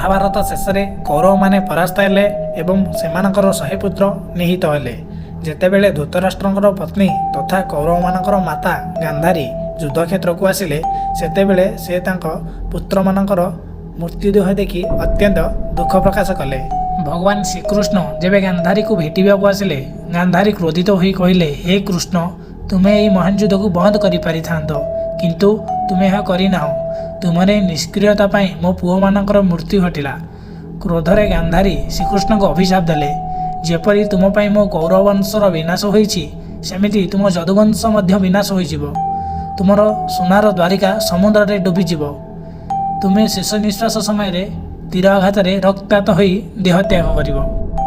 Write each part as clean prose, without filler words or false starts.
महाभारत शेष में कौरव मैंने परास्त हेले एवं सेमानकर 100 पुत्र निहित हेले। जेतेबेले धृतराष्ट्रंकर पत्नी तथा कौरव मानकर माता गांधारी युद्ध क्षेत्र को आसिले सेतेबेले से तांको पुत्र मानकर मृत्युदेह देखि अत्यंत दुख प्रकाश कले। भगवान श्रीकृष्ण जेबे गांधारी को भेटिबा को आसिले गांधारी क्रोधित होई कहिले, हे कृष्ण तुम्हें यही महान युद्ध को बंद करि पारि थांतो, किंतु तुम्हें यह करिनाहो। तुमरे निष्क्रियता पाई मो पुओ मानकर मृत्यु घटिला। क्रोधरे गांधारी श्रीकृष्ण को अभिशाप देले, जेपरी तुम पाई मो कौरव वंशर विनाश होईछि सेमिति तुम यदुवंश मध्य विनाश होईजिवो। तुमर सोनार द्वारिका समुद्र रे डूबी जीवो। तुमे शेष निश्वास समय रे तीर आघात रक्तात होई देह त्याग करिवो।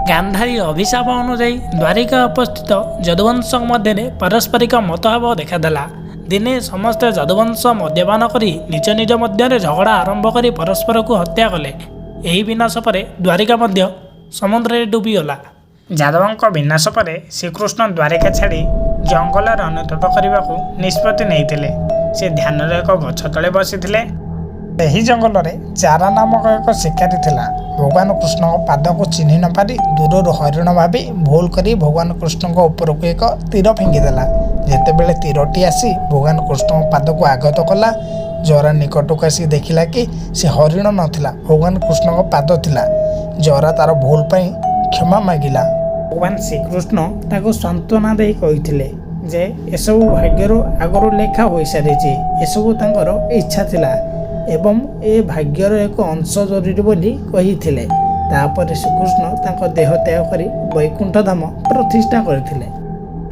गांधारी अभिशाप अनुଯାयी द्वारिका उपस्थित यदुवंश मध्य पारस्परिक मतभाव देखादेला। दिने समस्ते यदुवंश मद्यपान करी निज निज मध्य झगड़ा आरंभ करी परस्पर को हत्या कले। यही विनाश पर द्वारिका मध्य समुद्र रे डूबीगला। यादवों विनाश पर श्रीकृष्ण द्वारिका छाड़ी जंगल अनुताप करने को निष्पत्ति नहीं। से ध्यान एक गछ तले बसी जंगल में चारा नामक एक शिकारी थिला। भगवान कृष्ण पाद को चिन्ह न पारि दूर हरिण भावी भूल करी भगवान कृष्ण ऊपर को एक तीर फिंगिदेला। जेतेबेले तीरटी आसी भगवान कृष्ण पाद को आघात कला, जरा निकट को आसी देखिला कि से हरिण नथिला, भगवान कृष्ण पाद थिला। जरा तार भूल पाई क्षमा मागिला। भगवान श्रीकृष्ण ताको सांत्वना दे कहिथिले जे एसबू भाग्यर आगरू लेखा हो सारी, एसबू तांकर इच्छा थिला एवं ए भाग्यर एक अंश जरूरी बोली कहिथिले। तापर श्रीकृष्ण तांको देह त्याग करी वैकुंठ धाम प्रतिष्ठा करथिले।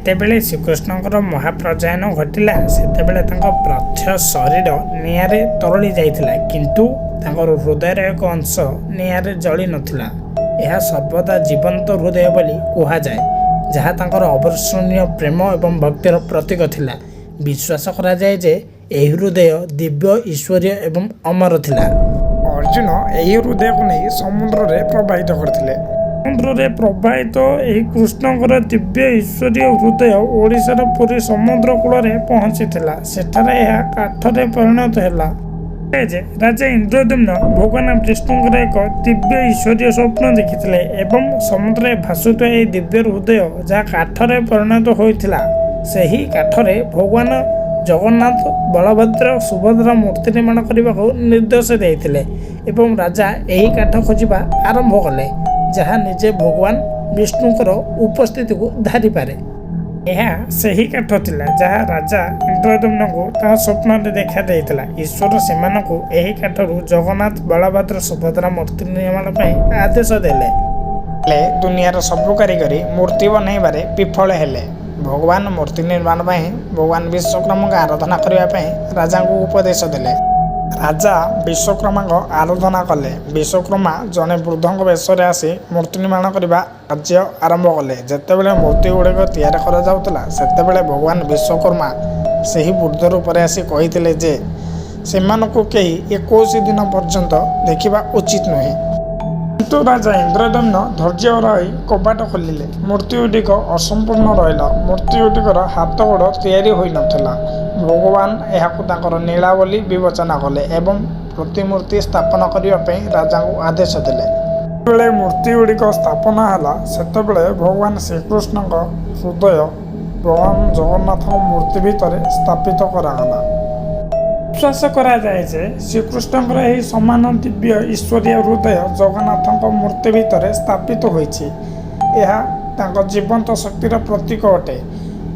तेबेले श्रीकृष्णଙ୍କର महाप्रजायन घटिला। सेतेबेले तांको प्रथ्य शरीर निआरे तरली जाइथिला, किंतु तांकर हृदयर एक अंश निआरे जଳି नथिला। यह सर्वदा जीवंत हृदय बोली कहा जाए, जहाँ तांकर अवर्षणीय प्रेम एवं भक्तिर प्रतीक थिला। विश्वास करा जाए जे यही हृदय दिव्य ईश्वरीय एवं अमर थिला। अर्जुन यही हृदय को नहीं समुद्र रे प्रवाहित करथिले। समुद्र रे प्रवाहित यही कृष्णଙ୍କର दिव्य ईश्वरीय हृदय ओडिशार पुरी समुद्र कूल रे पहुंचीथिला। सेठारे यह काठरे परिणत हैला। राजा इंद्रदम्न भगवान विष्णुଙ୍କର एक दिव्य ईश्वरीय स्वप्न देखिथिले एवं समुद्र भासुଥିବା ଏହି दिव्य हृदय जहाँ काठरे परिणत होइथिला, ସେହି काठरे भगवान जगन्नाथ बलभद्र सुभद्रा मूर्ति निर्माण करने को निर्देश देते एवं राजा यही काठ खोजा आरंभ कले, जहाँ निजे भगवान विष्णुकर उपस्थिति को धारी पारे। यह सही काठ थिला जहाँ राजा इंद्रदम्न को ता स्वप्न देखा देइतिला। ईश्वर सेमानकु एही काठरू जगन्नाथ बलभद्र सुभद्रा मूर्ति निर्माण ପାଇଁ आदेश देले। दुनियार सबु कारीगरी मूर्ति बनैबारे विफल हेले। भगवान मूर्ति निर्माण ପାଇଁ भगवान विश्वकर्मा को आराधना करने राजा को उपदेश देले। राजा विश्वकर्मा को आराधना कले। विश्वकर्मा जने वृद्ध वेश आसी मूर्ति निर्माण करने कार्य आरंभ कले। जितेबले मूर्ति गुड़िक तैयार करतेबले भगवान विश्वकर्मा से ही वृद्ध रूप में आसी कही जे सेमानकु कहीं 21 दिन पर्यंत देखा उचित नुहे। किंतु राजा इंद्रदम्न धैर्य रही कबाट खोलिले। मूर्ति गुड़िक असंपूर्ण रहा। मूर्ति गुड़िकर हाथ गोड़ तैयारी होई नथिला। भगवान यहाँ नीला बोली विवेचना कले एवं प्रतिमूर्ति स्थापन करने राजा को आदेश देले। बेले मूर्ति गुड़िक स्थापना है सेतेबेले भगवान श्रीकृष्ण हृदय भगवान जगन्नाथ मूर्ति भितर स्थापित करागला। विश्वास करा जाए जे श्रीकृष्णଙ୍କର ଏହି समान दिव्य ईश्वरीय हृदय जगन्नाथ मूर्ति भितर स्थापित होइछि। ଏହା ତାଙ୍କ जीवंत शक्तिर प्रतीक अटे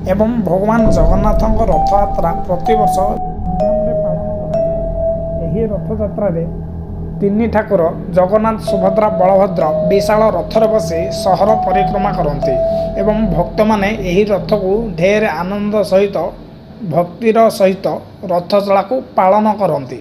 एवं भगवान जगन्नाथ रथयात्रा प्रतिवर्ष धूमधाम पालन कराए। रथयात्रा तीन ठाकुर जगन्नाथ सुभद्रा बलभद्र विशाल रथर बसी सहर परिक्रमा करती एवं भक्त माने यही रथ को ढेर आनंद सहित भक्तिर सहित रथचला को पालन करती।